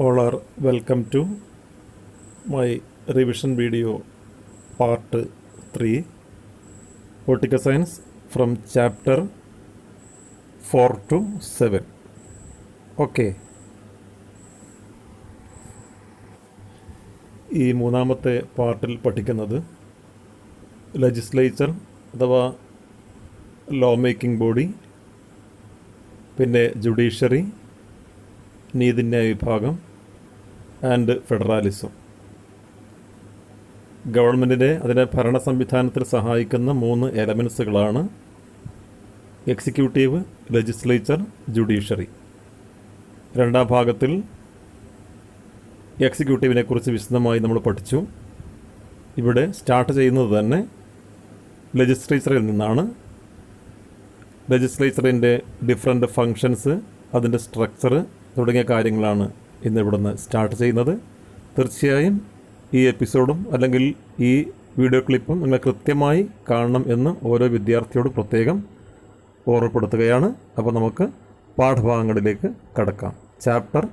All are welcome to my revision video part 3 Political Science from chapter 4 to 7. Okay. ഈ മൂന്നാമത്തെ പാർട്ടിൽ പഠിക്കുന്നത് legislature അഥവാ ലോ മേക്കിംഗ് ബോഡി, പിന്നെ ജുഡീഷ്യറി, നീതിന്യായ വിഭാഗം ആൻഡ് ഫെഡറലിസം. ഗവൺമെൻറ്റിനെ അതിൻ്റെ ഭരണ സംവിധാനത്തിൽ സഹായിക്കുന്ന 3 എലമെൻസുകളാണ് എക്സിക്യൂട്ടീവ്, ലെജിസ്ലേച്ചർ, ജുഡീഷ്യറി. രണ്ടാം ഭാഗത്തിൽ എക്സിക്യൂട്ടീവിനെ കുറിച്ച് വിശദമായി നമ്മൾ പഠിച്ചു. ഇവിടെ സ്റ്റാർട്ട് ചെയ്യുന്നത് തന്നെ ലെജിസ്ലേച്ചറിൽ നിന്നാണ്. ലെജിസ്ലേച്ചറിൻ്റെ ഡിഫറെൻ്റ് ഫങ്ഷൻസ്, അതിൻ്റെ സ്ട്രക്ചർ തുടങ്ങിയ കാര്യങ്ങളാണ് ഇന്ന് ഇവിടുന്ന് സ്റ്റാർട്ട് ചെയ്യുന്നത്. തീർച്ചയായും ഈ എപ്പിസോഡും അല്ലെങ്കിൽ ഈ വീഡിയോ ക്ലിപ്പും നിങ്ങൾ കൃത്യമായി കാണണം എന്ന് ഓരോ വിദ്യാർത്ഥിയോട് പ്രത്യേകം ഓർമ്മപ്പെടുത്തുകയാണ്. അപ്പോൾ നമുക്ക് പാഠഭാഗങ്ങളിലേക്ക് കടക്കാം. ചാപ്റ്റർ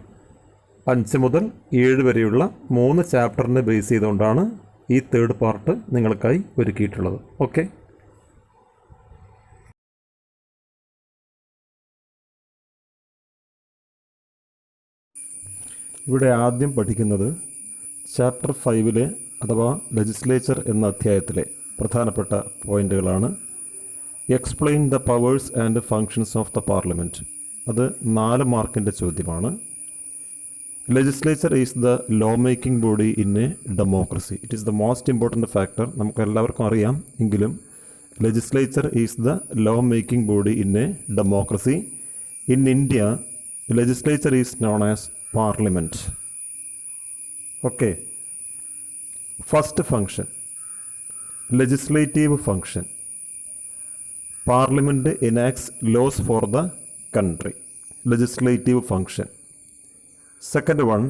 5 മുതൽ 7 വരെയുള്ള 3 ചാപ്റ്ററിനെ ബേസ് ചെയ്തുകൊണ്ടാണ് ഈ തേർഡ് പാർട്ട് നിങ്ങൾക്കായി ഒരുക്കിയിട്ടുള്ളത്. ഓക്കെ. ഇവിടെ ആദ്യം പഠിക്കുന്നത് ചാപ്റ്റർ 5 അഥവാ ലെജിസ്ലേച്ചർ എന്ന അധ്യായത്തിലെ പ്രധാനപ്പെട്ട പോയിൻ്റുകളാണ്. Explain the powers and functions of the Parliament. അത് 4 മാർക്കിൻ്റെ ചോദ്യമാണ്. Legislature is the law making body in a democracy. It is the most important factor. നമുക്ക് എല്ലാവർക്കും അറിയാം, എങ്കിലും legislature is the law making body in a democracy. In India legislature is known as Parliament. Okay. First function, legislative function. Parliament enacts laws for the country. Legislative function. Second one,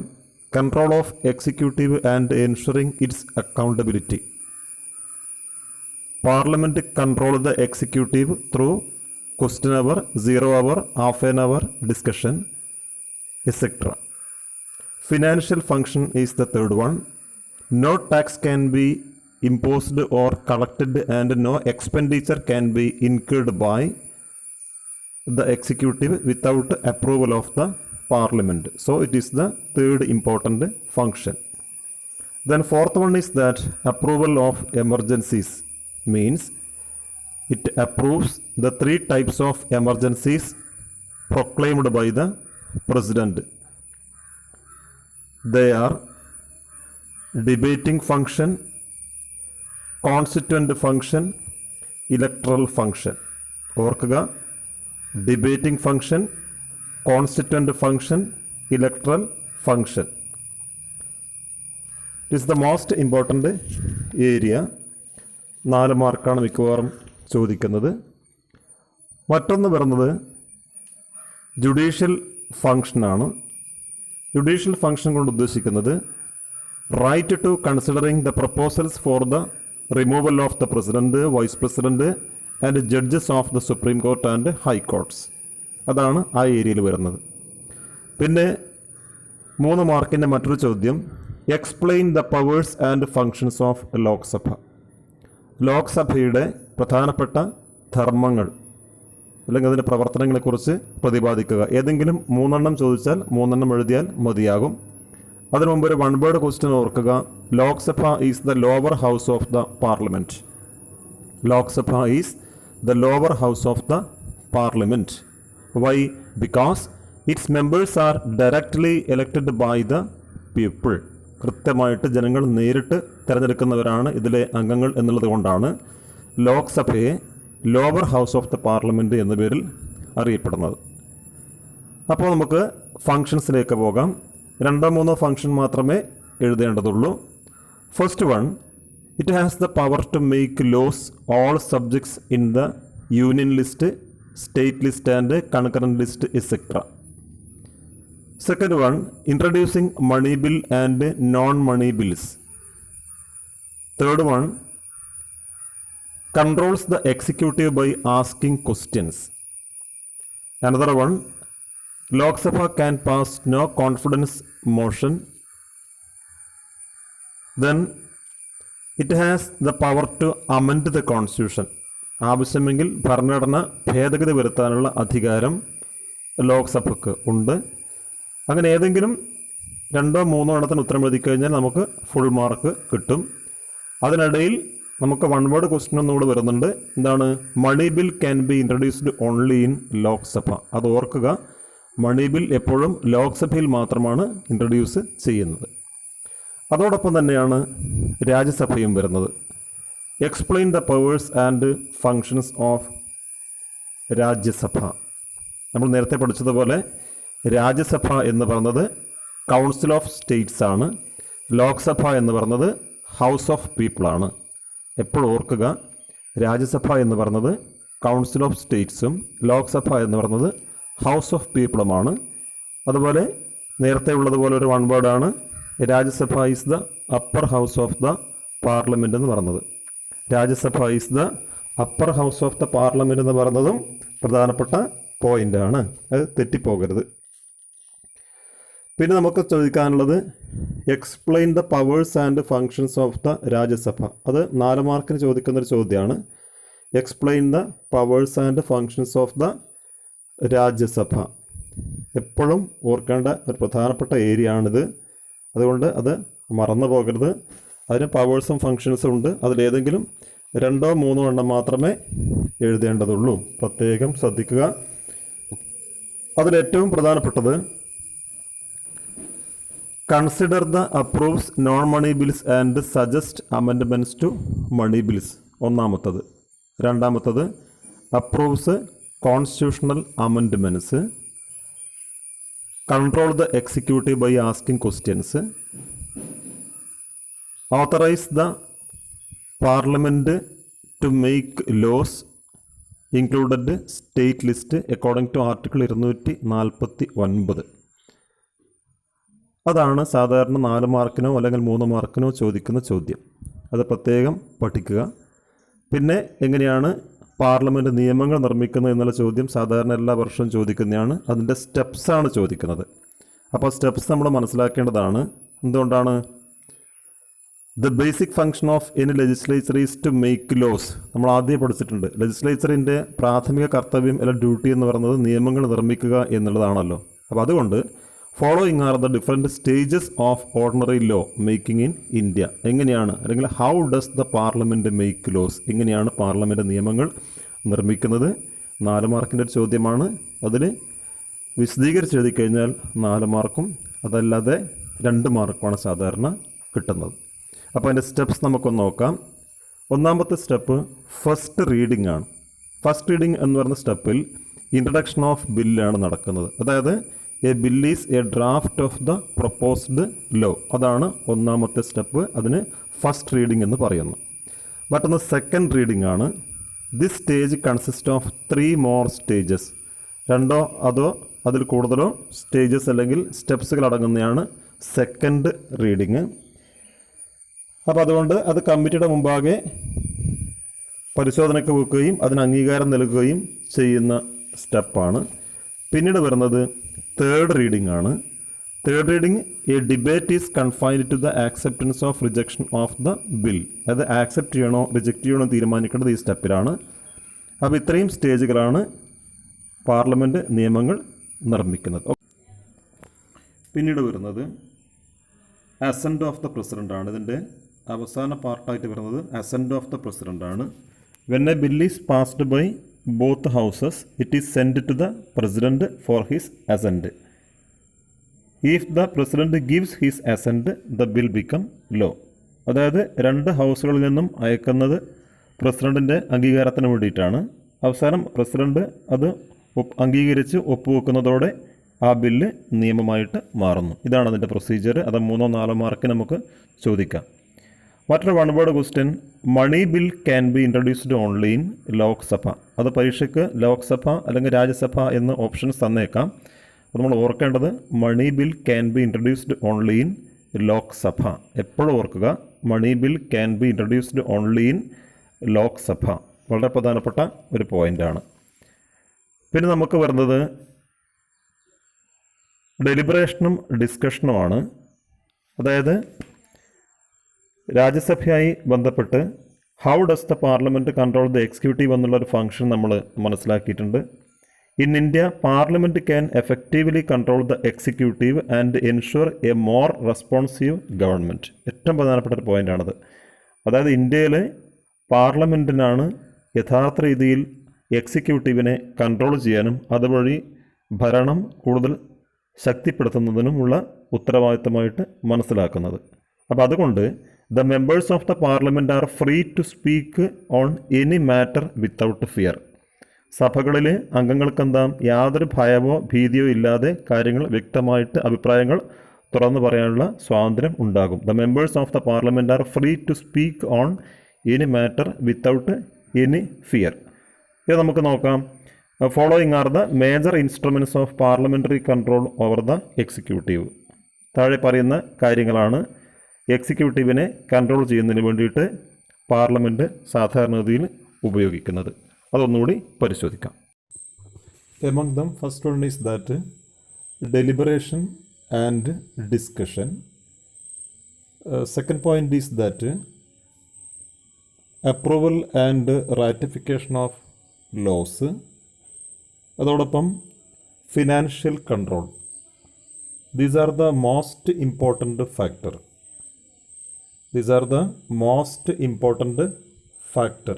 control of executive and ensuring its accountability. Parliament control the executive through question hour, 0 hour, half an hour discussion, etc. Financial function is the third one. No tax can be imposed or collected and no expenditure can be incurred by the executive without approval of the parliament. So it is the third important function. Then fourth one is that approval of emergencies means it approves the 3 types of emergencies proclaimed by the president. They are debating function, constituent function, electoral function. ഓർക്കുക, debating function, constituent function, electoral function. It is the most important area. 4 മാർക്കാണ് മിക്കവാറും ചോദിക്കുന്നത്. മറ്റൊന്ന് വരുന്നത് judicial ഫംഗ്ഷനാണ്. Judicial function കൊണ്ട് ഉദ്ദേശിക്കുന്നത് right to considering the proposals for the removal of the President, vice President and judges of the supreme court and High Courts. അതാണ് ആ ഏരിയയിൽ വരുന്നത്. പിന്നെ 3 മാർക്കിൻ്റെ മറ്റൊരു ചോദ്യം, explain the powers and functions of Lok Sabha. ലോക്സഭയുടെ പ്രധാനപ്പെട്ട ധർമ്മങ്ങൾ അല്ലെങ്കിൽ അതിൻ്റെ പ്രവർത്തനങ്ങളെക്കുറിച്ച് പ്രതിപാദിക്കുക. ഏതെങ്കിലും 3 ചോദിച്ചാൽ 3 എഴുതിയാൽ മതിയാകും. അതിനു മുമ്പ് ഒരു 1 വേർഡ് ക്വസ്റ്റ്യൻ ഓർക്കുക. Lok Sabha is the lower house of the Parliament. Lok Sabha is the lower house of the Parliament. Why? Because its members are directly elected by the people. കൃത്യമായിട്ട് ജനങ്ങൾ നേരിട്ട് തിരഞ്ഞെടുക്കുന്നവരാണ് ഇതിലെ അംഗങ്ങൾ എന്നുള്ളത് കൊണ്ടാണ് ലോക്സഭയെ lower house of the Parliament എന്ന പേരിൽ അറിയപ്പെടുന്നത്. അപ്പോൾ നമുക്ക് ഫങ്ഷൻസിലേക്ക് പോകാം. 2-3 ഫങ്ഷൻ മാത്രമേ എഴുതേണ്ടതുള്ളൂ. First one, it has the power to make laws all subjects in the union list, state list and concurrent list etcetera. Second one, introducing money bill and non money bills. Third one, controls the executive by asking questions. Another one, Lok Sabha can pass no confidence motion, then it has the power to amend the constitution. ആവശ്യമെങ്കിൽ ഭരണഘടന ഭേദഗതി വരുത്താനുള്ള അധികാരം ലോക്സഭയ്ക്ക് ഉണ്ട്. അങ്ങനെ ഏതെങ്കിലും 2-3 എണ്ണത്തിന് ഉത്തരം എഴുതി കഴിഞ്ഞാൽ നമുക്ക് ഫുൾ മാർക്ക് കിട്ടും. അതിനിടയിൽ നമുക്ക് വൺ വേർഡ് ക്വസ്റ്റ്യൻ ഒന്നുകൂടെ വരുന്നുണ്ട്. എന്താണ്? Money bill can be introduced only in Lok Sabha. അത് ഓർക്കുക, മണി ബിൽ എപ്പോഴും ലോക്സഭയിൽ മാത്രമാണ് ഇൻട്രൊഡ്യൂസ് ചെയ്യുന്നത്. അതോടൊപ്പം തന്നെയാണ് രാജ്യസഭയും വരുന്നത്. Explain the powers and functions of Rajya Sabha. നമ്മൾ നേരത്തെ പഠിച്ചതുപോലെ രാജ്യസഭ എന്ന് പറയുന്നത് കൗൺസിൽ ഓഫ് സ്റ്റേറ്റ്സ് ആണ്. ലോക്സഭ എന്ന് പറയുന്നത് ഹൗസ് ഓഫ് പീപ്പിളാണ്. എപ്പോഴും ഓർക്കുക, രാജ്യസഭ എന്ന് പറയുന്നത് കൗൺസിൽ ഓഫ് സ്റ്റേറ്റ്സും ലോക്സഭ എന്ന് പറയുന്നത് ഹൗസ് ഓഫ് പീപ്പിളുമാണ്. അതുപോലെ നേരത്തെ ഉള്ളതുപോലെ ഒരു വൺ വേർഡാണ് Rajya Sabha is the upper house of the Parliament എന്ന് പറയുന്നത്. Rajya Sabha is the upper house of the Parliament എന്ന് പറയുന്നതും പ്രധാനപ്പെട്ട പോയിൻ്റാണ്. അത് തെറ്റിപ്പോകരുത്. പിന്നെ നമുക്ക് ചോദിക്കാനുള്ളത് explain the powers and functions of the Rajya Sabha. അത് 4 മാർക്കിന് ചോദിക്കുന്നൊരു ചോദ്യമാണ്. Explain the powers and functions of the Rajya Sabha. എപ്പോഴും ഓർക്കേണ്ട ഒരു പ്രധാനപ്പെട്ട ഏരിയ ആണിത്. അതുകൊണ്ട് അത് മറന്നു പോകരുത്. അതിന് പവേഴ്സും ഫങ്ഷൻസും ഉണ്ട്. അതിലേതെങ്കിലും 2-3 എണ്ണം മാത്രമേ എഴുതേണ്ടതുള്ളൂ. പ്രത്യേകം ശ്രദ്ധിക്കുക. അതിലേറ്റവും പ്രധാനപ്പെട്ടത് consider the approves non money bills and suggest amendments to money bills. ഒന്നാമത്തത്. രണ്ടാമത്തത് approves constitutional amendments. Control the executive by asking questions. Authorise the Parliament to make laws included state list according to article 249. അതാണ് സാധാരണ 4 മാർക്കിനോ അല്ലെങ്കിൽ 3 മാർക്കിനോ ചോദിക്കുന്ന ചോദ്യം. അത് പ്രത്യേകം പഠിക്കുക. പിന്നെ എങ്ങനെയാണ് പാർലമെൻറ്റ് നിയമങ്ങൾ നിർമ്മിക്കുന്നത് എന്നുള്ള ചോദ്യം സാധാരണ എല്ലാ വർഷവും ചോദിക്കുന്നതാണ്. അതിൻ്റെ സ്റ്റെപ്സാണ് ചോദിക്കുന്നത്. അപ്പോൾ സ്റ്റെപ്സ് നമ്മൾ മനസ്സിലാക്കേണ്ടതാണ്. എന്തുകൊണ്ടാണ്? The basic function of any legislature is to make laws. നമ്മൾ ആദ്യം പഠിച്ചിട്ടുണ്ട്. ലെജിസ്ലേച്ചറിൻ്റെ പ്രാഥമിക കർത്തവ്യം അല്ലെങ്കിൽ ഡ്യൂട്ടി എന്ന് പറയുന്നത് നിയമങ്ങൾ നിർമ്മിക്കുക എന്നുള്ളതാണല്ലോ. അപ്പോൾ അതുകൊണ്ട് following are the different stages of ordinary law making in India. എങ്ങനെയാണ്, അല്ലെങ്കിൽ how does the parliament make laws, എങ്ങനെയാണ് പാർലമെൻറ്റ് നിയമങ്ങൾ നിർമ്മിക്കുന്നത്? 4 മാർക്കിൻ്റെ ഒരു ചോദ്യമാണ്. അതിന് വിശദീകരിച്ച് എഴുതി കഴിഞ്ഞാൽ 4 മാർക്കും, അതല്ലാതെ 2 മാർക്കുമാണ് സാധാരണ കിട്ടുന്നത്. അപ്പോൾ അതിൻ്റെ സ്റ്റെപ്സ് നമുക്കൊന്ന് നോക്കാം. ഒന്നാമത്തെ സ്റ്റെപ്പ് ഫസ്റ്റ് റീഡിംഗ് ആണ്. ഫസ്റ്റ് റീഡിംഗ് എന്ന് പറയുന്ന സ്റ്റെപ്പിൽ ഇൻട്രഡക്ഷൻ ഓഫ് ബില്ലാണ് നടക്കുന്നത്. അതായത് a bill is a draft of the proposed law. അതാണ് ഒന്നാമത്തെ സ്റ്റെപ്പ്. അതിന് ഫസ്റ്റ് റീഡിംഗ് എന്ന് പറയുന്നു. മറ്റൊന്ന് സെക്കൻഡ് റീഡിംഗ് ആണ്. This stage consist of 3 more stages. 2 അതോ അതിൽ കൂടുതലോ സ്റ്റേജസ് അല്ലെങ്കിൽ സ്റ്റെപ്സുകൾ അടങ്ങുന്നതാണ് സെക്കൻഡ് റീഡിങ്. അപ്പോൾ അതുകൊണ്ട് അത് കമ്മിറ്റിയുടെ മുമ്പാകെ പരിശോധനയ്ക്ക് വെക്കുകയും അതിന് അംഗീകാരം നൽകുകയും ചെയ്യുന്ന സ്റ്റെപ്പാണ്. പിന്നീട് വരുന്നത് തേർഡ് റീഡിംഗ് ആണ്. Third reading a debate is confined to the acceptance of rejection of the bill. അത് ആക്സെപ്റ്റ് ചെയ്യണോ റിജക്റ്റ് ചെയ്യണോ തീരുമാനിക്കേണ്ടത് ഈ സ്റ്റെപ്പിലാണ്. അപ്പോൾ ഇത്രയും സ്റ്റേജുകളാണ് പാർലമെൻറ്റ് നിയമങ്ങൾ നിർമ്മിക്കുന്നത്. പിന്നീട് വരുന്നത് അസെൻറ്റ് ഓഫ് ദ പ്രസിഡൻ്റ് ആണ്. ഇതിൻ്റെ അവസാന പാർട്ടായിട്ട് വരുന്നത് അസെൻറ്റ് ഓഫ് ദ പ്രസിഡൻ്റ് ആണ്. When a bill is passed by both houses it is send to the president for his assent. If the president gives his assent the bill become law. അതായത് 2 ഹൗസുകളിൽ നിന്നും അയക്കുന്നത് പ്രസിഡൻറ്റിൻ്റെ അംഗീകാരത്തിന് വേണ്ടിയിട്ടാണ്. അവസാനം president അത് അംഗീകരിച്ച് ഒപ്പുവെക്കുന്നതോടെ ആ bill നിയമമായിട്ട് മാറുന്നു. ഇതാണ് അതിൻ്റെ പ്രൊസീജിയർ. അത് 3-4 മാർക്ക് നമുക്ക് ചോദിക്കാം. മറ്റൊരു one word question, money bill can be introduced only in Lok Sabha. അത് പരീക്ഷയ്ക്ക് ലോക്സഭ അല്ലെങ്കിൽ രാജ്യസഭ എന്ന് ഓപ്ഷൻസ് തന്നേക്കാം. അപ്പോൾ നമ്മൾ ഓർക്കേണ്ടത് money bill can be introduced only in Lok Sabha. എപ്പോഴും ഓർക്കുക, money bill can be introduced only in Lok Sabha. വളരെ പ്രധാനപ്പെട്ട ഒരു പോയിൻ്റാണ്. പിന്നെ നമുക്ക് വരുന്നത് ഡെലിബറേഷനും ഡിസ്കഷനുമാണ്. അതായത് രാജ്യസഭയായി ബന്ധപ്പെട്ട് how does the parliament control the executive എന്നുള്ളൊരു ഫംഗ്ഷൻ നമ്മൾ മനസ്സിലാക്കിയിട്ടുണ്ട്. In India parliament can effectively control the executive and ensure A more responsive government. ഏറ്റവും പ്രധാനപ്പെട്ട ഒരു പോയിൻ്റാണത്. അതായത് ഇന്ത്യയിൽ പാർലമെൻറ്റിനാണ് യഥാർത്ഥ രീതിയിൽ എക്സിക്യൂട്ടീവിനെ കൺട്രോൾ ചെയ്യാനും അതുവഴി ഭരണം കൂടുതൽ ശക്തിപ്പെടുത്തുന്നതിനുമുള്ള ഉത്തരവാദിത്തമായിട്ട് മനസ്സിലാക്കുന്നത്. അപ്പോൾ അതുകൊണ്ട് the members of the parliament are free to speak on any matter without fear. സഭകളിൽ അംഗങ്ങൾക്കെന്താ യാതൊരു ഭയമോ ഭീതിയോ ഇല്ലാതെ കാര്യങ്ങൾ വ്യക്തമായിട്ട് അഭിപ്രായങ്ങൾ തുറന്നു പറയാനുള്ള സ്വാതന്ത്ര്യം ഉണ്ടാകും. The members of the parliament are free to speak on any matter without any fear. ഇത് നമുക്ക് നോക്കാം. Following are the major instruments of parliamentary control over the executive. താഴെ പറയുന്ന കാര്യങ്ങളാണ് എക്സിക്യൂട്ടീവിനെ കൺട്രോൾ ചെയ്യുന്നതിന് വേണ്ടിയിട്ട് പാർലമെൻറ്റ് സാധാരണഗതിയിൽ ഉപയോഗിക്കുന്നത്. അതൊന്നുകൂടി പരിശോധിക്കാം. Among them first one is that deliberation and discussion. Second point is that approval and ratification of laws. അതോടൊപ്പം financial control. These are the most important factor. These are the most important factor.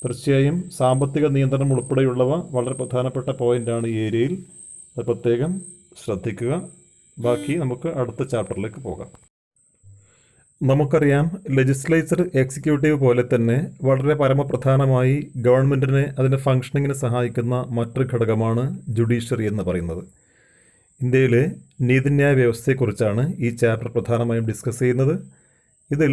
തീർച്ചയായും സാമ്പത്തിക നിയന്ത്രണം ഉൾപ്പെടെയുള്ളവ വളരെ പ്രധാനപ്പെട്ട പോയിൻ്റാണ് ഈ ഏരിയയിൽ. അത് പ്രത്യേകം ശ്രദ്ധിക്കുക. ബാക്കി നമുക്ക് അടുത്ത ചാപ്റ്ററിലേക്ക് പോകാം. നമുക്കറിയാം, ലെജിസ്ലേച്ചർ എക്സിക്യൂട്ടീവ് പോലെ തന്നെ വളരെ പരമപ്രധാനമായി ഗവൺമെൻറ്റിനെ അതിൻ്റെ ഫങ്ഷനിങ്ങിന് സഹായിക്കുന്ന മറ്റൊരു ഘടകമാണ് ജുഡീഷ്യറി എന്ന് പറയുന്നത്. ഇന്ത്യയിലെ നീതിന്യായ വ്യവസ്ഥയെക്കുറിച്ചാണ് ഈ ചാപ്റ്റർ പ്രധാനമായും ഡിസ്കസ് ചെയ്യുന്നത്. ഇതിൽ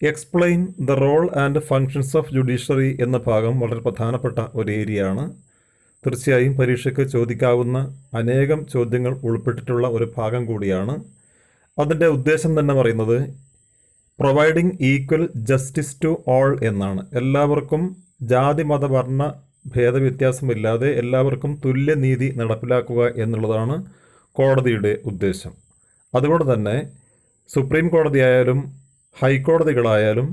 explain the role and functions of judiciary എന്ന ഭാഗം വളരെ പ്രധാനപ്പെട്ട ഒരു ഏരിയയാണ്. തീർച്ചയായും പരീക്ഷയ്ക്ക് ചോദിക്കാവുന്ന അനേകം ചോദ്യങ്ങൾ ഉൾപ്പെട്ടിട്ടുള്ള ഒരു ഭാഗം കൂടിയാണ്. അതിൻ്റെ ഉദ്ദേശം തന്നെ പറയുന്നത് providing equal justice to all എന്നാണ്. എല്ലാവർക്കും ജാതി മത വർണ്ണ ഭേദവ്യത്യാസമില്ലാതെ എല്ലാവർക്കും തുല്യനീതി നടപ്പിലാക്കുക എന്നുള്ളതാണ് കോടതിയുടെ ഉദ്ദേശം. അതുകൊണ്ട് തന്നെ സുപ്രീം കോടതിയായാലും ഹൈക്കോടതികളായാലും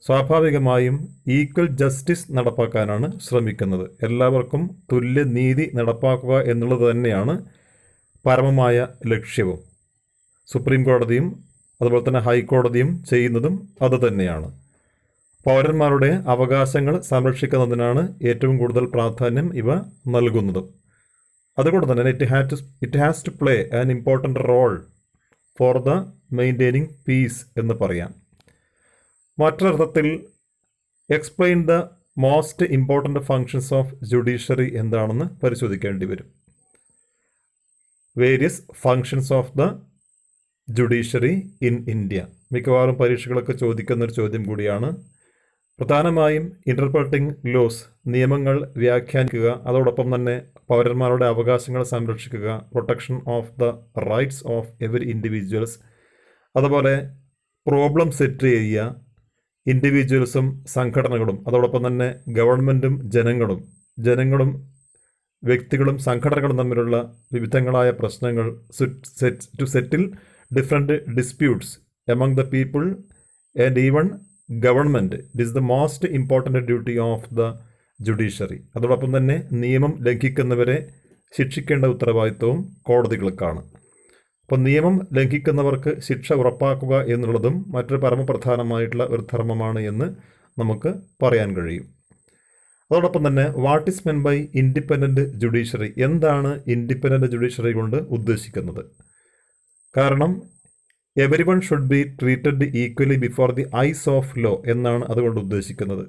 സ്വാഭാവികമായും ഈക്വൽ ജസ്റ്റിസ് നടപ്പാക്കാനാണ് ശ്രമിക്കുന്നത്. എല്ലാവർക്കും തുല്യനീതി നടപ്പാക്കുക എന്നുള്ളത് തന്നെയാണ് പരമമായ ലക്ഷ്യവും. സുപ്രീം കോടതിയും അതുപോലെ തന്നെ ഹൈക്കോടതിയും ചെയ്യുന്നതും അതുതന്നെയാണ്. പൗരന്മാരുടെ അവകാശങ്ങൾ സംരക്ഷിക്കുന്നതിനാണ് ഏറ്റവും കൂടുതൽ പ്രാധാന്യം ഇവ നൽകുന്നത്. അതുകൊണ്ട് തന്നെ it has to play an important role for the maintaining peace എന്ന് പറയാം. മറ്റൊരർത്ഥത്തിൽ explain the most important functions of judiciary എന്താണെന്ന് പരിശോധിക്കേണ്ടി വരും. Various functions of the judiciary in India. മിക്കവാറും പരീക്ഷകളൊക്കെ ചോദിക്കുന്നൊരു ചോദ്യം കൂടിയാണ്. പ്രധാനമായും ഇൻ്റർപ്രറ്റിംഗ് ലോസ്, നിയമങ്ങൾ വ്യാഖ്യാനിക്കുക, അതോടൊപ്പം തന്നെ പൗരന്മാരുടെ അവകാശങ്ങൾ സംരക്ഷിക്കുക, protection of the rights of every individuals, അതുപോലെ പ്രോബ്ലം സെറ്റ് ചെയ്യുക, ഇൻഡിവിജ്വൽസും സംഘടനകളും അതോടൊപ്പം തന്നെ ഗവൺമെൻറ്റും ജനങ്ങളും വ്യക്തികളും സംഘടനകളും തമ്മിലുള്ള വിവിധങ്ങളായ പ്രശ്നങ്ങൾ to settle different disputes among the people and even government. It is the most important duty of the judiciary. അതോടൊപ്പം തന്നെ നിയമം ലംഘിക്കുന്നവരെ ശിക്ഷിക്കേണ്ട ഉത്തരവാദിത്വവും കോടതികൾക്കാണ്. അപ്പോൾ നിയമം ലംഘിക്കുന്നവർക്ക് ശിക്ഷ ഉറപ്പാക്കുക എന്നുള്ളതും മറ്റൊരു പരമപ്രധാനമായിട്ടുള്ള ഒരു ധർമ്മമാണ് എന്ന് നമുക്ക് പറയാൻ കഴിയും. അതോടൊപ്പം തന്നെ what is mean by independent judiciary, എന്താണ് ഇൻഡിപെൻഡൻറ്റ് ജുഡീഷ്യറി കൊണ്ട് ഉദ്ദേശിക്കുന്നത്? കാരണം every one should be treated equally before the eyes of law എന്നാണ് അതുകൊണ്ട് ഉദ്ദേശിക്കുന്നത്.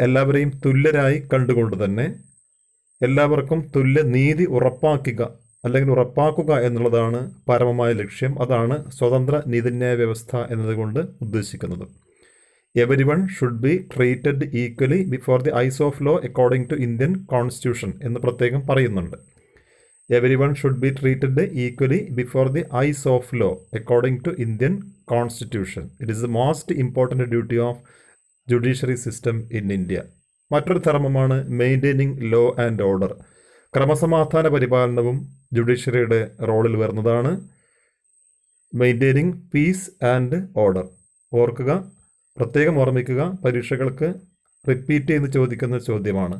എല്ലാവരെയും തുല്യരായി കണ്ടുകൊണ്ട് തന്നെ എല്ലാവർക്കും തുല്യ നീതി ഉറപ്പാക്കുക എന്നുള്ളതാണ് പരമമായ ലക്ഷ്യം. അതാണ് സ്വതന്ത്ര നീതിന്യായ വ്യവസ്ഥ എന്നതുകൊണ്ട് ഉദ്ദേശിക്കുന്നത്. Every one should be treated equally before the eyes of law according to Indian constitution എന്ന് പ്രത്യേകം പറയുന്നുണ്ട്. Every one should be treated equally before the eyes of law according to Indian constitution. It is the most important duty of judiciary system in India. മറ്റൊരു ധർമ്മമാണ് maintaining law and order. ക്രമസമാധാന പരിപാലനവും ജുഡീഷ്യറിയുടെ റോളിൽ വരുന്നതാണ്. Maintaining piece and order. ഓർക്കുക, പ്രത്യേകം ഓർമ്മിക്കുക, പരീക്ഷകൾക്ക് റിപ്പീറ്റ് ചെയ്ത് ചോദിക്കുന്ന ചോദ്യമാണ്.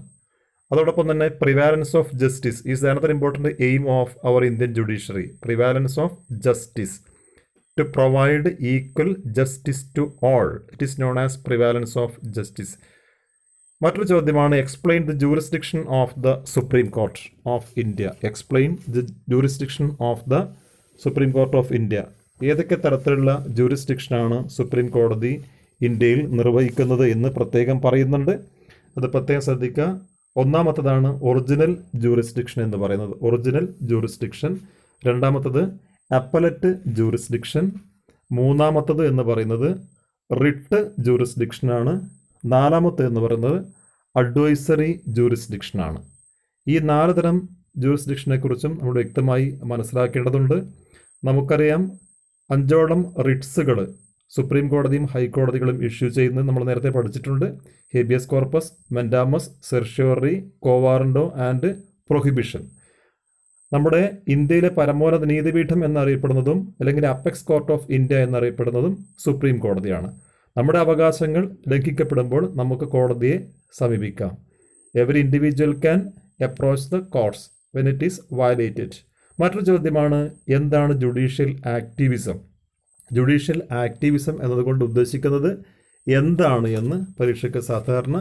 അതോടൊപ്പം തന്നെ prevalence of justice is another important aim of our Indian judiciary. Prevalence of justice, to provide equal justice to all. It is known as prevalence of justice. മറ്റൊരു ചോദ്യമാണ് explain the jurisdiction of the supreme court of India. Explain the jurisdiction of the supreme court of India. ഏതൊക്കെ തരത്തിലുള്ള ജൂറിസ്ഡിക്ഷനാണ് supreme കോടതി ഇന്ത്യയിൽ നിർവഹിക്കുന്നത് എന്ന് പ്രത്യേകം പറയുന്നുണ്ട്. അത് പ്രത്യേകം ശ്രദ്ധിക്കുക. ഒന്നാമത്തതാണ് ഒറിജിനൽ ജൂറിസ്ഡിക്ഷൻ എന്ന് പറയുന്നത്, ഒറിജിനൽ ജൂറിസ്ഡിക്ഷൻ. രണ്ടാമത്തത് അപ്പലറ്റ് ജൂറിസ്ഡിക്ഷൻ. മൂന്നാമത്തത് എന്ന് പറയുന്നത് റിട്ട് ജൂറിസ്ഡിക്ഷനാണ്. നാലാമത്തെ എന്ന് പറയുന്നത് അഡ്വൈസറി ജൂറിസ്ഡിക്ഷനാണ്. ഈ 4 തരം ജൂറിസ്ഡിക്ഷനെ കുറിച്ചും നമ്മൾ വ്യക്തമായി മനസ്സിലാക്കേണ്ടതുണ്ട്. നമുക്കറിയാം 5ഓളം റിട്സുകൾ സുപ്രീം കോടതിയും ഹൈക്കോടതികളും ഇഷ്യൂ ചെയ്യുന്നത് നമ്മൾ നേരത്തെ പഠിച്ചിട്ടുണ്ട്. Habeas corpus, mandamus, certiorari, quo warranto and prohibition. നമ്മുടെ ഇന്ത്യയിലെ പരമോന്നത നീതിപീഠം എന്നറിയപ്പെടുന്നതും അല്ലെങ്കിൽ അപ്പെക്സ് കോർട്ട് ഓഫ് ഇന്ത്യ എന്നറിയപ്പെടുന്നതും സുപ്രീം കോടതിയാണ്. നമ്മുടെ അവകാശങ്ങൾ ലംഘിക്കപ്പെടുമ്പോൾ നമുക്ക് കോടതിയെ സമീപിക്കാം. Every individual can approach the courts when it is violated. മറ്റൊരു ചോദ്യമാണ് എന്താണ് ജുഡീഷ്യൽ ആക്ടിവിസം. ജുഡീഷ്യൽ ആക്ടിവിസം എന്നതുകൊണ്ട് ഉദ്ദേശിക്കുന്നത് എന്താണ് എന്ന് പരീക്ഷയ്ക്ക് സാധാരണ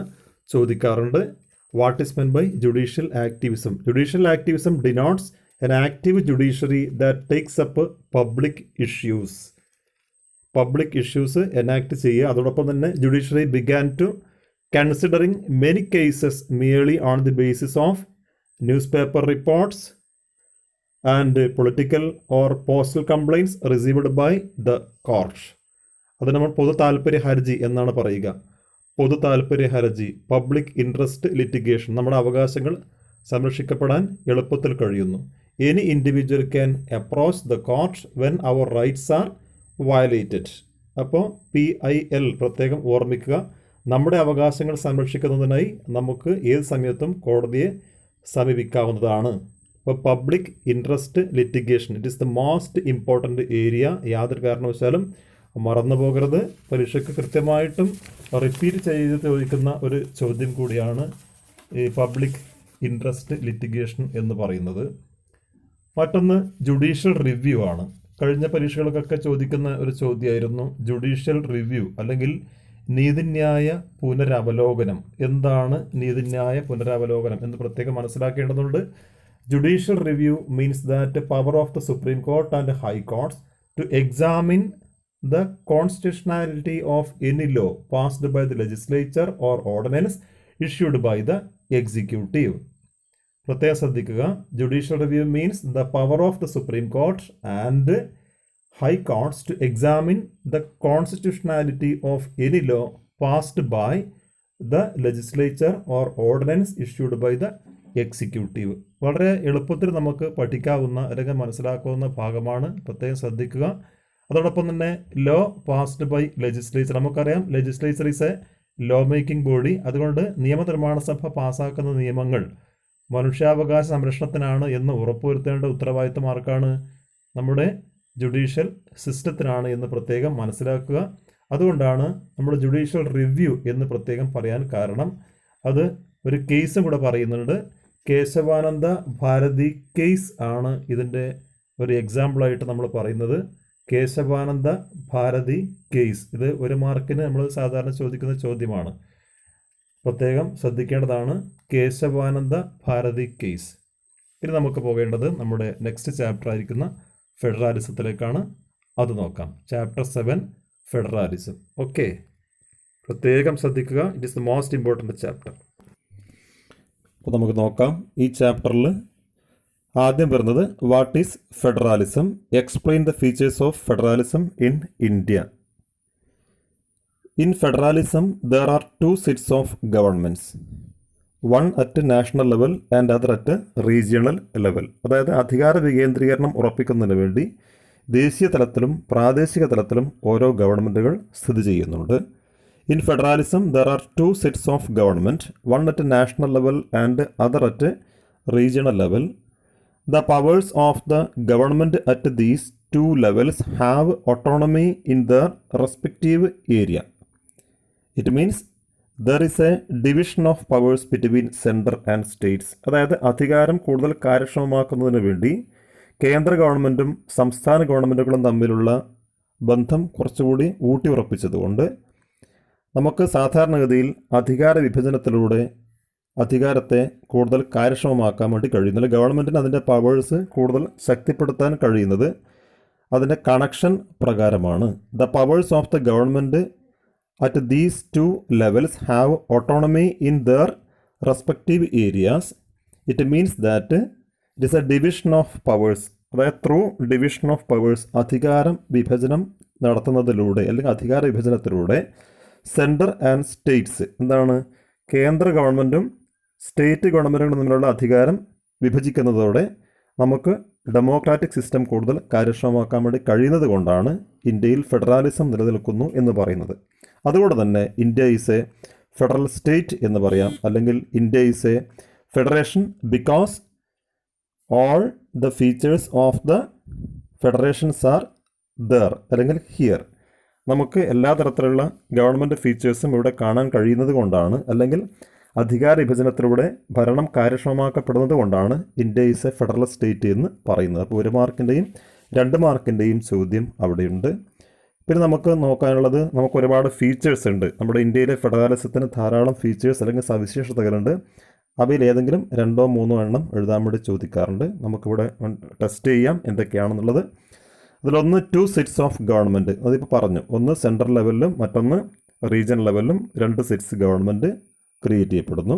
ചോദിക്കാറുണ്ട്. What is mean by judicial activism? Judicial activism denotes an active judiciary that takes up public issues. Public issues enact ചെയ്യുക. അതോടൊപ്പം തന്നെ judiciary began to considering many cases merely on the basis of newspaper reports and political or postal complaints received by the court. അത് നമ്മൾ പൊതു താല്പര്യ ഹർജി എന്നാണ് പറയുക. പൊതു താല്പര്യ ഹർജി, പബ്ലിക് ഇൻട്രസ്റ്റ് ലിറ്റിഗേഷൻ. നമ്മുടെ അവകാശങ്ങൾ സംരക്ഷിക്കപ്പെടാൻ എളുപ്പത്തിൽ കഴിയുന്നു. Any individual can approach the court when our rights are violated. അപ്പോൾ PIL പ്രത്യേകം ഓർമ്മിക്കുക. നമ്മുടെ അവകാശങ്ങൾ സംരക്ഷിക്കുന്നതിനായി നമുക്ക് ഏത് സമയത്തും കോടതിയെ സമീപിക്കാവുന്നതാണ്. അപ്പോൾ public interest litigation, it is the most important area. യാതൊരു കാരണവശാലും മറന്നു പോകരുത്. പരീക്ഷയ്ക്ക് കൃത്യമായിട്ടും റിപ്പീറ്റ് ചെയ്ത് ചോദിക്കുന്ന ഒരു ചോദ്യം കൂടിയാണ് ഈ പബ്ലിക് ഇൻട്രസ്റ്റ് ലിറ്റിഗേഷൻ എന്ന് പറയുന്നത്. മറ്റൊന്ന് ജുഡീഷ്യൽ റിവ്യൂ ആണ്. കഴിഞ്ഞ പരീക്ഷകൾക്കൊക്കെ ചോദിക്കുന്ന ഒരു ചോദ്യമായിരുന്നു ജുഡീഷ്യൽ റിവ്യൂ അല്ലെങ്കിൽ നീതിന്യായ പുനരവലോകനം. എന്താണ് നീതിന്യായ പുനരവലോകനം എന്ന് പ്രത്യേകം മനസ്സിലാക്കേണ്ടതുണ്ട്. Judicial review means that power of the supreme court and high കോർട്ട്സ് to examine the constitutionality of any law passed by the legislature or ordinance issued by the executive. പ്രത്യേകം ശ്രദ്ധിക്കുക. Judicial review means the power of the supreme court and high കോർട്ട്സ് to examine the constitutionality of any law passed by the legislature or ordinance issued by the executive. വളരെ എളുപ്പത്തിൽ നമുക്ക് പഠിക്കാവുന്ന അല്ലെങ്കിൽ മനസ്സിലാക്കാവുന്ന ഭാഗമാണ്. പ്രത്യേകം ശ്രദ്ധിക്കുക. അതോടൊപ്പം തന്നെ ലോ പാസ്ഡ് ബൈ ലെജിസ്ലേച്ചർ. നമുക്കറിയാം legislature is A law making body. അതുകൊണ്ട് നിയമനിർമ്മാണ സഭ പാസ്സാക്കുന്ന നിയമങ്ങൾ മനുഷ്യാവകാശ സംരക്ഷണത്തിനാണ് എന്ന് ഉറപ്പുവരുത്തേണ്ട ഉത്തരവാദിത്തം ആർക്കാണ്? നമ്മുടെ ജുഡീഷ്യൽ സിസ്റ്റത്തിനാണ് എന്ന് പ്രത്യേകം മനസ്സിലാക്കുക. അതുകൊണ്ടാണ് നമ്മൾ ജുഡീഷ്യൽ റിവ്യൂ എന്ന് പ്രത്യേകം പറയാൻ കാരണം. അത് ഒരു കേസും കൂടെ പറയുന്നുണ്ട്. കേശവാനന്ദ ഭാരതി കേസ് ആണ് ഇതിൻ്റെ ഒരു എക്സാമ്പിളായിട്ട് നമ്മൾ പറയുന്നത്. കേശവാനന്ദ ഭാരതി കേസ്, ഇത് 1 മാർക്കിന് നമ്മൾ സാധാരണ ചോദിക്കുന്ന ചോദ്യമാണ്. പ്രത്യേകം ശ്രദ്ധിക്കേണ്ടതാണ് കേശവാനന്ദ ഭാരതി കേസ്. ഇനി നമുക്ക് പോകേണ്ടത് നമ്മുടെ നെക്സ്റ്റ് ചാപ്റ്റർ ആയിരിക്കുന്ന ഫെഡറാലിസത്തിലേക്കാണ്. അത് നോക്കാം. ചാപ്റ്റർ 7 ഫെഡറാലിസം. ഓക്കെ, പ്രത്യേകം ശ്രദ്ധിക്കുക. It is the most important chapter. അപ്പോൾ നമുക്ക് നോക്കാം. ഈ ചാപ്റ്ററിൽ ആദ്യം വരുന്നത് what is federalism, explain the features of federalism in India. In federalism there are 2 sets of governments, one at national level and other at regional level. അതായത് അധികാര വികേന്ദ്രീകരണം ഉറപ്പിക്കുന്നതിന് വേണ്ടി ദേശീയ തലത്തിലും പ്രാദേശിക തലത്തിലും ഓരോ ഗവൺമെൻറ്റുകൾ സ്ഥിതി ചെയ്യുന്നുണ്ട്. In federalism there are 2 sets of government, one at national level and other at regional level. The powers of the government at these two levels have autonomy in their respective area. It means there is a division of powers between center and states. അതായത് അധികാരം കൂടുതൽ കാര്യക്ഷമമാക്കുന്നതിന് വേണ്ടി കേന്ദ്ര ഗവൺമെൻറ്റും സംസ്ഥാന ഗവൺമെൻറ്റുകളും തമ്മിലുള്ള ബന്ധം കുറച്ചുകൂടി ഊട്ടിയുറപ്പിച്ചതുകൊണ്ട് നമുക്ക് സാധാരണഗതിയിൽ അധികാര വിഭജനത്തിലൂടെ അധികാരത്തെ കൂടുതൽ കാര്യക്ഷമമാക്കാൻ വേണ്ടി കഴിയുന്നില്ല. ഗവൺമെൻറ്റിന് അതിൻ്റെ പവേഴ്സ് കൂടുതൽ ശക്തിപ്പെടുത്താൻ കഴിയുന്നത് അതിൻ്റെ കണക്ഷൻ പ്രകാരമാണ്. The powers of the government at these two levels have autonomy in there respective areas. It means that it is A division of powers. അതായത് ത്രൂ ഡിവിഷൻ ഓഫ് പവേഴ്സ്, അധികാരം വിഭജനം നടത്തുന്നതിലൂടെ അല്ലെങ്കിൽ അധികാര വിഭജനത്തിലൂടെ സെൻറ്റർ ആൻഡ് സ്റ്റേറ്റ്സ്, എന്താണ്, കേന്ദ്ര ഗവൺമെൻറ്റും state ഗവൺമെൻറ്റുകളും തമ്മിലുള്ള അധികാരം വിഭജിക്കുന്നതോടെ നമുക്ക് ഡെമോക്രാറ്റിക് സിസ്റ്റം കൂടുതൽ കാര്യക്ഷമമാക്കാൻ വേണ്ടി കഴിയുന്നത് കൊണ്ടാണ് ഇന്ത്യയിൽ ഫെഡറാലിസം നിലനിൽക്കുന്നു എന്ന് പറയുന്നത്. അതുകൊണ്ട് തന്നെ India is A federal state എന്ന് പറയാം, അല്ലെങ്കിൽ India is a federation because all the features of the federations are there, അല്ലെങ്കിൽ ഹിയർ. നമുക്ക് എല്ലാ തരത്തിലുള്ള ഗവൺമെൻറ് ഫീച്ചേഴ്സും ഇവിടെ കാണാൻ കഴിയുന്നത് കൊണ്ടാണ്, അല്ലെങ്കിൽ അധികാര വിഭജനത്തിലൂടെ ഭരണം കാര്യക്ഷമമാക്കപ്പെടുന്നത് കൊണ്ടാണ് India is A federal state എന്ന് പറയുന്നത്. അപ്പോൾ 1 മാർക്കിൻ്റെയും 2 മാർക്കിൻ്റെയും ചോദ്യം അവിടെയുണ്ട്. പിന്നെ നമുക്ക് നോക്കാനുള്ളത്, നമുക്ക് ഒരുപാട് ഫീച്ചേഴ്സ് ഉണ്ട്. നമ്മുടെ ഇന്ത്യയിലെ ഫെഡറാലിസത്തിന് ധാരാളം ഫീച്ചേഴ്സ് അല്ലെങ്കിൽ സവിശേഷതകളുണ്ട്. അവയിൽ ഏതെങ്കിലും 2 or 3 എണ്ണം എഴുതാൻ വേണ്ടി ചോദിക്കാറുണ്ട്. നമുക്കിവിടെ ടെസ്റ്റ് ചെയ്യാം എന്തൊക്കെയാണെന്നുള്ളത്. അതിലൊന്ന് 2 സെറ്റ്സ് ഓഫ് ഗവൺമെൻറ്, അതിപ്പോൾ പറഞ്ഞു. ഒന്ന് സെൻട്രൽ ലെവലിലും മറ്റൊന്ന് റീജിയണൽ ലെവലിലും 2 സെറ്റ്സ് ഗവൺമെൻറ് ക്രിയേറ്റ് ചെയ്യപ്പെടുന്നു.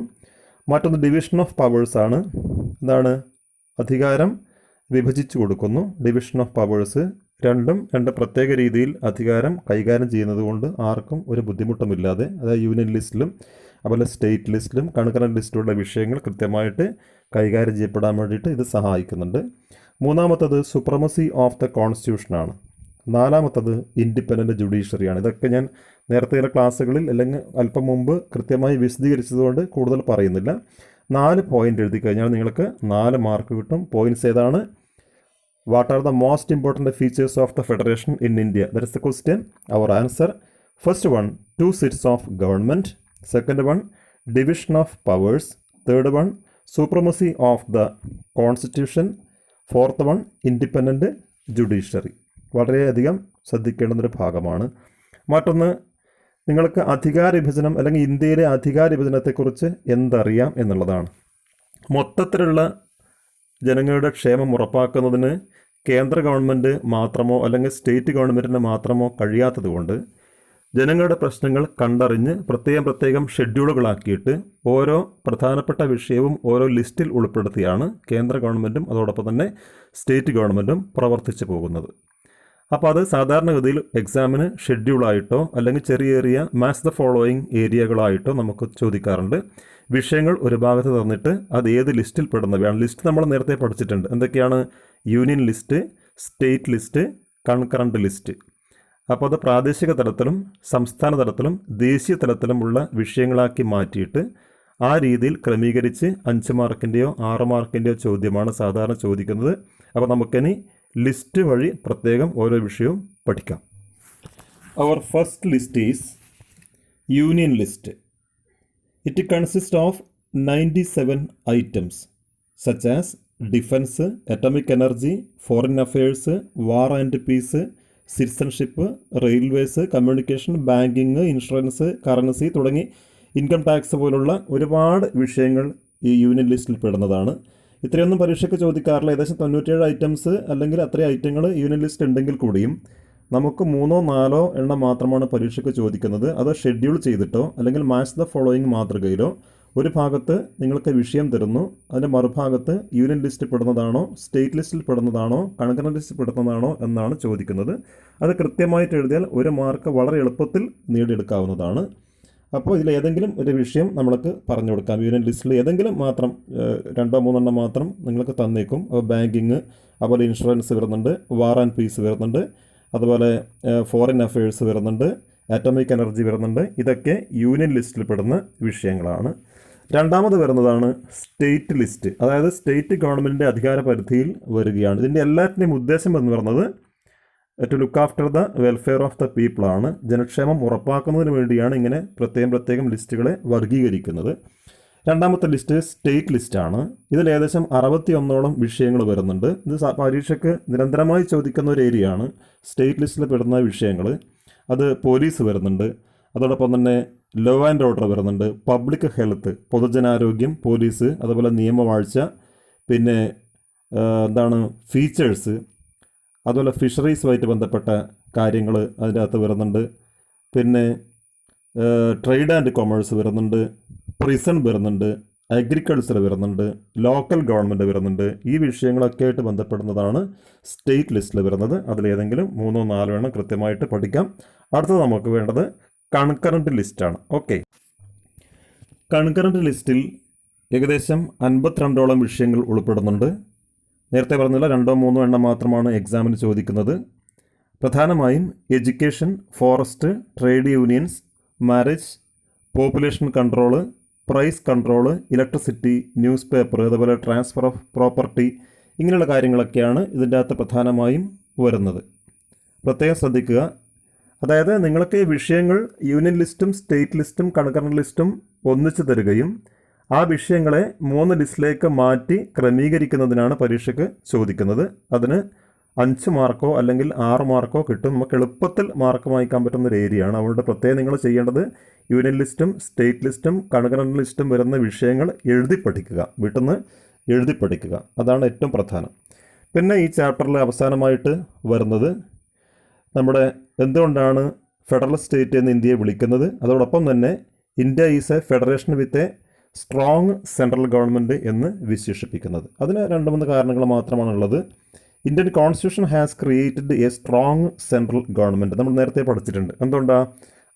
മറ്റൊന്ന് ഡിവിഷൻ ഓഫ് പവേഴ്സാണ്. എന്താണ്, അധികാരം വിഭജിച്ചു കൊടുക്കുന്നു. ഡിവിഷൻ ഓഫ് പവേഴ്സ്, രണ്ടും 2 പ്രത്യേക രീതിയിൽ അധികാരം കൈകാര്യം ചെയ്യുന്നത് കൊണ്ട് ആർക്കും ഒരു ബുദ്ധിമുട്ടുമില്ലാതെ, അതായത് യൂണിയൻ ലിസ്റ്റിലും അതുപോലെ സ്റ്റേറ്റ് ലിസ്റ്റിലും കൺകറൻറ്റ് ലിസ്റ്റിലുള്ള വിഷയങ്ങൾ കൃത്യമായിട്ട് കൈകാര്യം ചെയ്യപ്പെടാൻ വേണ്ടിയിട്ട് ഇത് സഹായിക്കുന്നുണ്ട്. മൂന്നാമത്തത് സുപ്രമസി ഓഫ് ദ കോൺസ്റ്റിറ്റ്യൂഷനാണ്. 4-മത്തത് ഇൻഡിപെൻഡൻറ്റ് ജുഡീഷ്യറിയാണ്. ഇതൊക്കെ ഞാൻ നേരത്തെ ക്ലാസ്സുകളിൽ അല്ലെങ്കിൽ അല്പം മുമ്പ് കൃത്യമായി വിശദീകരിച്ചതുകൊണ്ട് കൂടുതൽ പറയുന്നില്ല. 4 പോയിൻ്റ് എഴുതി കഴിഞ്ഞാൽ നിങ്ങൾക്ക് 4 മാർക്ക് കിട്ടും. പോയിൻറ്റ്സ് ഏതാണ്? What are the most important features of the federation in India? That is the question. Our answer: first one, 2 sets of government. Second one, division of powers. Third one, supremacy of the constitution. Fourth one, independent judiciary. വളരെയധികം ശ്രദ്ധിക്കേണ്ടുന്നൊരു ഭാഗമാണ്. മറ്റൊന്ന്, നിങ്ങൾക്ക് അധികാര വിഭജനം അല്ലെങ്കിൽ ഇന്ത്യയിലെ അധികാര വിഭജനത്തെക്കുറിച്ച് എന്തറിയാം എന്നുള്ളതാണ്. മൊത്തത്തിലുള്ള ജനങ്ങളുടെ ക്ഷേമം ഉറപ്പാക്കുന്നതിന് കേന്ദ്ര ഗവൺമെൻറ് മാത്രമോ അല്ലെങ്കിൽ സ്റ്റേറ്റ് ഗവൺമെൻറ്റിന് മാത്രമോ കഴിയാത്തതുകൊണ്ട് ജനങ്ങളുടെ പ്രശ്നങ്ങൾ കണ്ടറിഞ്ഞ് പ്രത്യേകം ഷെഡ്യൂളുകളാക്കിയിട്ട് ഓരോ പ്രധാനപ്പെട്ട വിഷയവും ഓരോ ലിസ്റ്റിൽ ഉൾപ്പെടുത്തിയാണ് കേന്ദ്ര ഗവൺമെൻറ്റും അതോടൊപ്പം തന്നെ സ്റ്റേറ്റ് ഗവൺമെൻറ്റും പ്രവർത്തിച്ചു പോകുന്നത്. അപ്പോൾ അത് സാധാരണഗതിയിൽ എക്സാമിന് ഷെഡ്യൂളായിട്ടോ അല്ലെങ്കിൽ ചെറിയ മാച്ച് ദ ഫോളോയിങ് ഏരിയകളായിട്ടോ നമുക്ക് ചോദിക്കാറുണ്ട്. വിഷയങ്ങൾ ഒരു ഭാഗത്ത് തന്നിട്ട് അത് ഏത് ലിസ്റ്റിൽ പെടുന്നവയാണ്. ലിസ്റ്റ് നമ്മൾ നേരത്തെ പഠിച്ചിട്ടുണ്ട്. എന്തൊക്കെയാണ്? Union list, state list, concurrent list. അപ്പോൾ അത് പ്രാദേശിക തലത്തിലും സംസ്ഥാന തലത്തിലും ദേശീയ തലത്തിലുമുള്ള വിഷയങ്ങളാക്കി മാറ്റിയിട്ട് ആ രീതിയിൽ ക്രമീകരിച്ച് 5 മാർക്കിൻ്റെയോ 6 മാർക്കിൻ്റെയോ ചോദ്യമാണ് സാധാരണ ചോദിക്കുന്നത്. അപ്പോൾ നമുക്കിനി ലിസ്റ്റ് വഴി പ്രത്യേകം ഓരോ വിഷയവും പഠിക്കാം. Our first list is union list. It consist of 97 items such as defence, atomic energy, foreign affairs, war and peace, citizenship, railways, communication, banking, insurance, currency തുടങ്ങി ഇൻകം ടാക്സ് പോലുള്ള ഒരുപാട് വിഷയങ്ങൾ ഈ യൂണിയൻ ലിസ്റ്റിൽ പെടുന്നതാണ്. ഇത്രയൊന്നും പരീക്ഷയ്ക്ക് ചോദിക്കാറില്ല. ഏകദേശം 97 items അല്ലെങ്കിൽ അത്രയും ഐറ്റങ്ങൾ യൂണിയൻ ലിസ്റ്റ് ഉണ്ടെങ്കിൽ കൂടിയും നമുക്ക് 3-4 എണ്ണം മാത്രമാണ് പരീക്ഷയ്ക്ക് ചോദിക്കുന്നത്. അത് ഷെഡ്യൂൾ ചെയ്തിട്ടോ അല്ലെങ്കിൽ മാച്ച് ദ ഫോളോയിങ് മാതൃകയിലോ ഒരു ഭാഗത്ത് നിങ്ങൾക്ക് വിഷയം തരുന്നു, അതിൻ്റെ മറുഭാഗത്ത് യൂണിയൻ ലിസ്റ്റിൽ പെടുന്നതാണോ സ്റ്റേറ്റ് ലിസ്റ്റിൽ പെടുന്നതാണോ കൺകറൻറ്റ് ലിസ്റ്റിൽ പെടുന്നതാണോ എന്നാണ് ചോദിക്കുന്നത്. അത് കൃത്യമായിട്ട് എഴുതിയാൽ 1 മാർക്ക് വളരെ എളുപ്പത്തിൽ നേടിയെടുക്കാവുന്നതാണ്. അപ്പോൾ ഇതിലേതെങ്കിലും ഒരു വിഷയം നമ്മൾക്ക് പറഞ്ഞു കൊടുക്കാം. യൂണിയൻ ലിസ്റ്റിൽ ഏതെങ്കിലും മാത്രം 2-3 എണ്ണം മാത്രം നിങ്ങൾക്ക് തന്നേക്കും. അപ്പോൾ ബാങ്കിങ്, അതുപോലെ ഇൻഷുറൻസ് വരുന്നുണ്ട്, വാർ ആൻഡ് പീസ് വരുന്നുണ്ട്, അതുപോലെ ഫോറിൻ അഫയേഴ്സ് വരുന്നുണ്ട്, ആറ്റോമിക് എനർജി വരുന്നുണ്ട്. ഇതൊക്കെ യൂണിയൻ ലിസ്റ്റിൽ പെടുന്ന വിഷയങ്ങളാണ്. രണ്ടാമത് വരുന്നതാണ് സ്റ്റേറ്റ് ലിസ്റ്റ്, അതായത് സ്റ്റേറ്റ് ഗവൺമെൻറ്റിൻ്റെ അധികാര പരിധിയിൽ വരികയാണ്. ഇതിൻ്റെ എല്ലാറ്റിൻ്റെയും ഉദ്ദേശം എന്ന് പറയുന്നത് to look after the welfare of the people ആണ്. ജനക്ഷേമം ഉറപ്പാക്കുന്നതിന് വേണ്ടിയാണ് ഇങ്ങനെ പ്രത്യേകം ലിസ്റ്റുകളെ വർഗീകരിക്കുന്നത്. രണ്ടാമത്തെ ലിസ്റ്റ് സ്റ്റേറ്റ് ലിസ്റ്റാണ്. ഇതിൽ ഏകദേശം 61ഓളം വിഷയങ്ങൾ വരുന്നുണ്ട്. ഇത് പരീക്ഷയ്ക്ക് നിരന്തരമായി ചോദിക്കുന്ന ഒരു ഏരിയയാണ് സ്റ്റേറ്റ് ലിസ്റ്റിൽ പെടുന്ന വിഷയങ്ങൾ. അത് പോലീസ് വരുന്നുണ്ട്, അതോടൊപ്പം തന്നെ ലോ ആൻഡ് ഓർഡർ വരുന്നുണ്ട്, പബ്ലിക് ഹെൽത്ത്, പൊതുജനാരോഗ്യം, പോലീസ്, അതുപോലെ നിയമവാഴ്ച, പിന്നെ ഫീച്ചേഴ്സ്, അതുപോലെ ഫിഷറീസുമായിട്ട് ബന്ധപ്പെട്ട കാര്യങ്ങൾ അതിൻ്റെ അകത്ത് വരുന്നുണ്ട്, പിന്നെ ട്രേഡ് ആൻഡ് കൊമേഴ്സ് വരുന്നുണ്ട്, പ്രിസൺ വരുന്നുണ്ട്, അഗ്രികൾച്ചർ വരുന്നുണ്ട്, ലോക്കൽ ഗവൺമെൻറ് വരുന്നുണ്ട്. ഈ വിഷയങ്ങളൊക്കെ ആയിട്ട് ബന്ധപ്പെടുന്നതാണ് സ്റ്റേറ്റ് ലിസ്റ്റിൽ വരുന്നത്. അതിലേതെങ്കിലും 3 or 4 വേണം കൃത്യമായിട്ട് പഠിക്കാം. അടുത്തത് നമുക്ക് വേണ്ടത് കൺകറൻറ്റ് ലിസ്റ്റാണ്. ഓക്കെ, കൺകറൻറ്റ് ലിസ്റ്റിൽ ഏകദേശം 52ഓളം വിഷയങ്ങൾ ഉൾപ്പെടുന്നുണ്ട്. നേരത്തെ പറഞ്ഞില്ല, 2 or 3 എണ്ണം മാത്രമാണ് എക്സാമിന് ചോദിക്കുന്നത്. പ്രധാനമായും education, forest, trade unions, marriage, population control, price control, electricity, newspaper, അതുപോലെ ട്രാൻസ്ഫർ ഓഫ് പ്രോപ്പർട്ടി, ഇങ്ങനെയുള്ള കാര്യങ്ങളൊക്കെയാണ് ഇതിൻ്റെ അകത്ത് പ്രധാനമായും വരുന്നത്. പ്രത്യേകം ശ്രദ്ധിക്കുക. അതായത് നിങ്ങൾക്ക് ഈ വിഷയങ്ങൾ യൂണിയൻ ലിസ്റ്റും സ്റ്റേറ്റ് ലിസ്റ്റും കൺകറൻറ്റ് ലിസ്റ്റും ഒന്നിച്ചു തരികയും ആ വിഷയങ്ങളെ 3 ലിസ്റ്റിലേക്ക് മാറ്റി ക്രമീകരിക്കുന്നതിനാണ് പരീക്ഷയ്ക്ക് ചോദിക്കുന്നത്. അതിന് 5 മാർക്കോ അല്ലെങ്കിൽ 6 മാർക്കോ കിട്ടും. നമുക്ക് എളുപ്പത്തിൽ മാർക്ക് വാങ്ങിക്കാൻ പറ്റുന്ന ഒരു ഏരിയയാണ്. അതുകൊണ്ട് പ്രത്യേകം നിങ്ങൾ ചെയ്യേണ്ടത് യൂണിയൻ ലിസ്റ്റും സ്റ്റേറ്റ് ലിസ്റ്റും കൺകറൻറ്റ് ലിസ്റ്റും വരുന്ന വിഷയങ്ങൾ എഴുതി പഠിക്കുക, വീട്ടിൽ നിന്ന് എഴുതി പഠിക്കുക. അതാണ് ഏറ്റവും പ്രധാനം. പിന്നെ ഈ ചാപ്റ്ററിൽ അവസാനമായിട്ട് വരുന്നത് നമ്മുടെ എന്തുകൊണ്ടാണ് ഫെഡറൽ സ്റ്റേറ്റ് എന്ന് ഇന്ത്യയെ വിളിക്കുന്നത്, അതോടൊപ്പം തന്നെ India is a federation with a strong central government എന്ന് വിശേഷിപ്പിക്കുന്നത്. അതിന് 2-3 കാരണങ്ങൾ മാത്രമാണുള്ളത്. Indian constitution has created a strong central government. നമ്മൾ നേരത്തെ പഠിച്ചിട്ടുണ്ട്. എന്തുകൊണ്ടാണ്?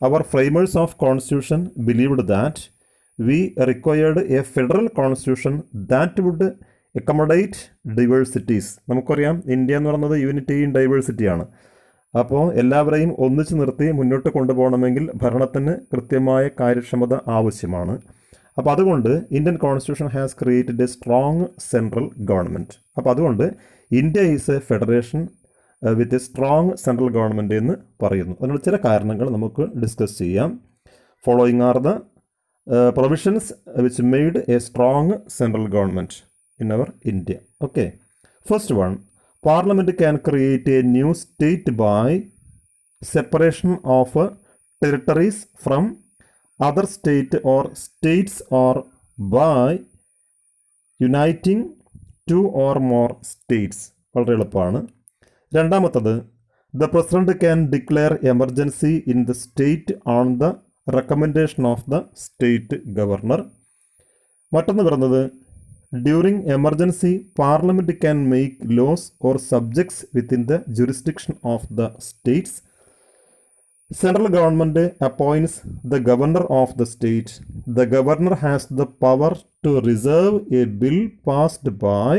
Our framers of constitution believed that we required a federal constitution that would accommodate diversities. നമുക്കറിയാം, ഇന്ത്യ എന്ന് പറയുന്നത് യൂണിറ്റി ഇൻ ഡൈവേഴ്സിറ്റിയാണ്. അപ്പോൾ എല്ലാവരെയും ഒന്നിച്ച് നിർത്തി മുന്നോട്ട് കൊണ്ടുപോകണമെങ്കിൽ ഭരണത്തിന് കൃത്യമായ കാര്യക്ഷമത ആവശ്യമാണ്. അപ്പോൾ അതുകൊണ്ട് Indian constitution has created a strong central government. അപ്പോൾ അതുകൊണ്ട് India is a federation with a strong central government എന്ന് പറയുന്നു. അതിനുള്ള ചില കാരണങ്ങൾ നമുക്ക് ഡിസ്കസ് ചെയ്യാം. Following are the provisions which made a strong central government in our India. Okay, first one, Parliament can create a new state by separation of territories from other state or states or by uniting 2 or more states. വളരെ എളുപ്പമാണ്. രണ്ടാമത്തത്, the president can declare emergency in the state on the recommendation of the state governor. മറ്റൊന്ന് പറയുന്നത്, during emergency, Parliament can make laws or subjects within the jurisdiction of the states. Central government appoints the governor of the state. The governor has the power to reserve a bill passed by,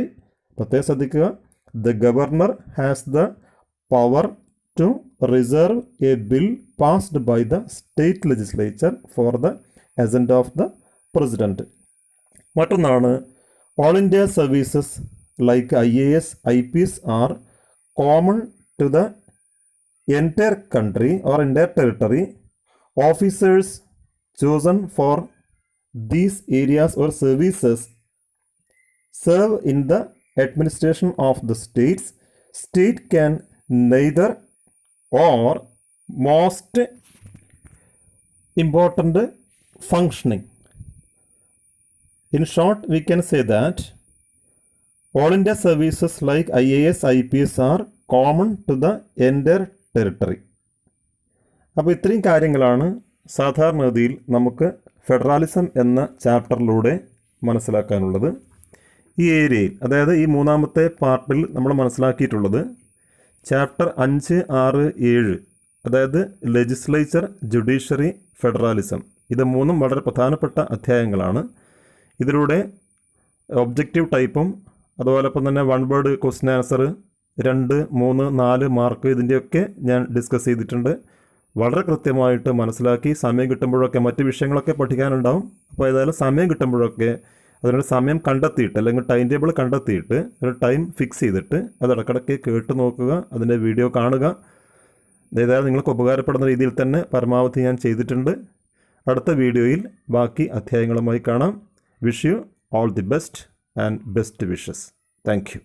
പ്രത്യേകം ശ്രദ്ധിക്കുക, the governor has the power to reserve a bill passed by the state legislature for the assent of the president. മറ്റൊന്നാണ്, all India services like IAS, IPS are common to the entire country or entire territory. Officers chosen for these areas or services serve in the administration of the states. State can neither or most important functioning. In short, we can say that all India services like IAS, IPS are common to the entire territory. അപ്പോൾ ഇത്രയും കാര്യങ്ങളാണ് സാധാരണഗതിയിൽ നമുക്ക് federalism എന്ന ചാപ്റ്ററിലൂടെ മനസ്സിലാക്കാനുള്ളത്. ഈ ഏരിയയിൽ, അതായത് ഈ 3ാമത്തെ പാർട്ടിൽ നമ്മൾ മനസ്സിലാക്കിയിട്ടുള്ളത് ചാപ്റ്റർ 5, 6, 7, അതായത് ലെജിസ്ലേച്ചർ, ജുഡീഷ്യറി, ഫെഡറലിസം, ഇത് 3ഉം വളരെ പ്രധാനപ്പെട്ട അധ്യായങ്ങളാണ്. ഇതിലൂടെ ഒബ്ജക്റ്റീവ് ടൈപ്പും അതുപോലൊപ്പം തന്നെ 1 വേർഡ് ക്വസ്റ്റ്യൻ ആൻസർ 2, 3, 4 മാർക്ക് ഇതിൻ്റെയൊക്കെ ഞാൻ ഡിസ്കസ് ചെയ്തിട്ടുണ്ട്. വളരെ കൃത്യമായിട്ട് മനസ്സിലാക്കി സമയം കിട്ടുമ്പോഴൊക്കെ മറ്റ് വിഷയങ്ങളൊക്കെ പഠിക്കാനുണ്ടാവും. അപ്പോൾ ഏതായാലും സമയം കിട്ടുമ്പോഴൊക്കെ അതിനൊരു സമയം കണ്ടെത്തിയിട്ട് അല്ലെങ്കിൽ ടൈം ടേബിൾ കണ്ടെത്തിയിട്ട് ഒരു ടൈം ഫിക്സ് ചെയ്തിട്ട് അത് ഇടയ്ക്കിടയ്ക്ക് കേട്ട് നോക്കുക, അതിൻ്റെ വീഡിയോ കാണുക. ഏതായാലും നിങ്ങൾക്ക് ഉപകാരപ്പെടുന്ന രീതിയിൽ തന്നെ പരമാവധി ഞാൻ ചെയ്തിട്ടുണ്ട്. അടുത്ത വീഡിയോയിൽ ബാക്കി അധ്യായങ്ങളുമായി കാണാം. Wish you all the best and best wishes. Thank you.